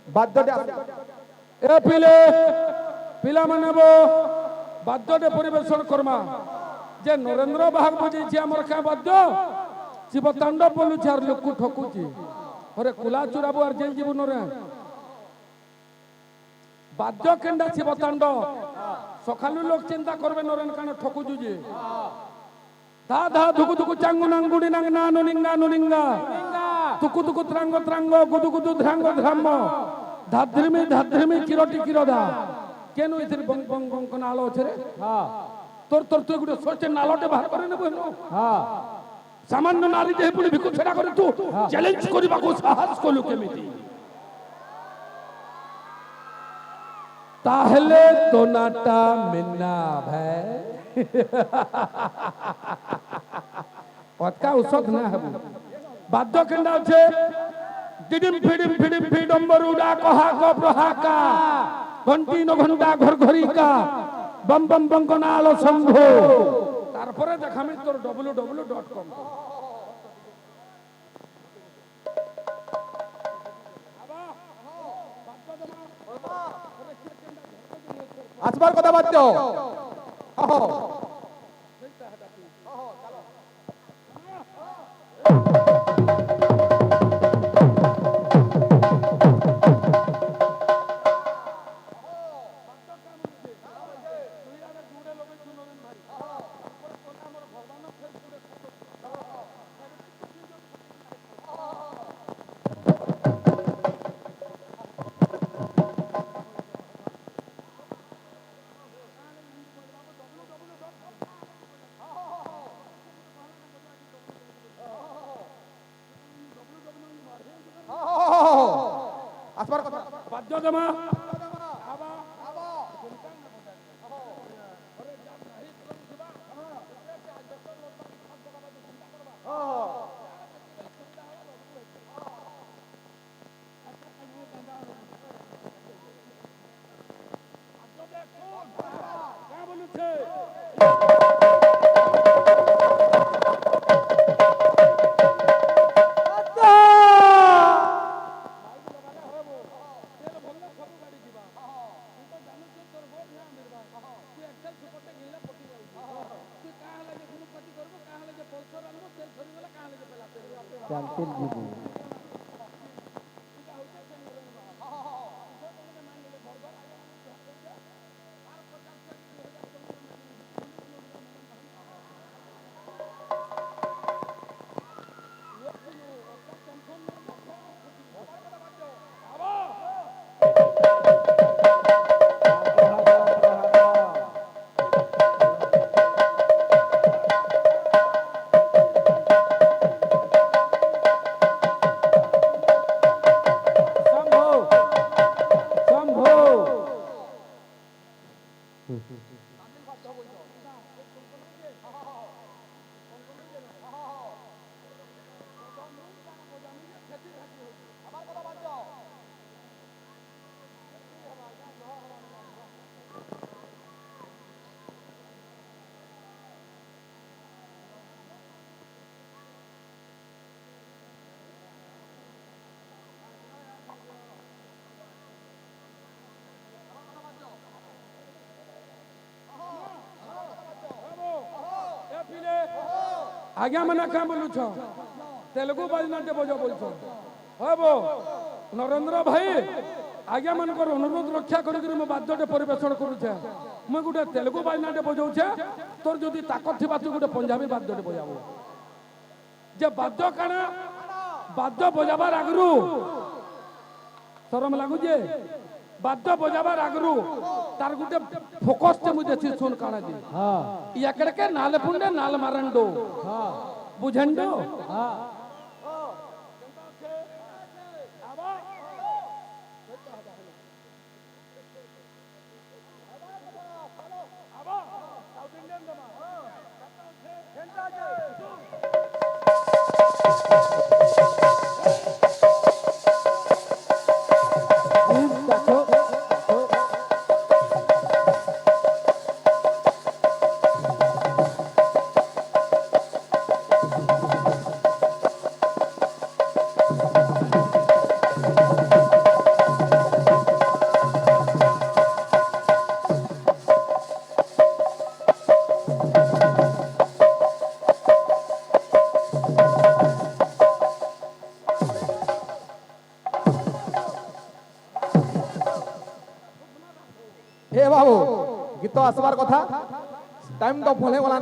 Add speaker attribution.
Speaker 1: বাদ্যটা
Speaker 2: এ পিলে পিলাମାନେ বাদ্যଟେ পরিবেশন করমা যে নরেন্দ্র বাহাগ বজেছি আমার কা বাদ্য শিবতাণ্ডব বলুছি আর লোক ঠকুছি ওরে কুলা চুরাবু আর জেল জীবন রে বাদ্য কেন্ডা শিবতাণ্ডব সকালু লোক চিন্তা করবে নরেন কানে ঠকুছু যে ধা ধা ধুকু ধুকু চাঙ্গু নাঙ্গুড়ি নাং না নুনিঙ্গা নুনিঙ্গা তুকু তুকু ত্রাঙ্গ ত্রাঙ্গ গুদু গুদু ধ্রাঙ্গ ধ্রাম্য ধাদ্রিমি কিরটি কিরদা কেন এদের বং বং বং কোন আলো আছে রে তোর তোর তুই গুটে সোচে নালটে বাহার করে নেব সামান্য নারী দেহে পুলি ভিক্ষু ছেড়া করে তু চ্যালেঞ্জ করিবাকু সাহস কলু কেমিতি তাহলে তোনাটা মিন্না ভাই পতকা উসক না হবু বাদ্য কেন্দ্র আছে ডিডিম ফিডিম ফিডম্বরুডা কহাক প্রহাকা ঘন্টি নঘন্টা ঘর ঘরিকা বম বম বঙ্কনাল শম্ভু তারপরে দেখামি তোর www.com
Speaker 1: আসবার কথা বাদ্য আসবার কথা
Speaker 2: বাদ্য জমা
Speaker 1: ক্যান্টিন জীবন
Speaker 2: आज्ञा मना क्या बोलू छो तेलुगु बाजनाट्य बजो बोल छो हबो नरेंद्र भाई आज्ञा मन कर अनुरोध रक्षा करी मो बाद्यटे परिवेषण करू छे मैं गुटे तेलुगु बाजनाट्य बजाऊ छे तोर जदी ताकत थिबा तू गुटे पंजाबी बाद्यटे बजाबो जे बाद्य काना बाद्य बजाबार आगरू शरम लागु जे बाद्य बजाबार आगरू तार गुटे फोकस ते मुझे छि सुन काना जी हां याकडे के नाल पुंडे नाल मारंडो हां बुझंडो हां
Speaker 1: हे बाबू गीत आसबार कथा टाइम तो फुले गला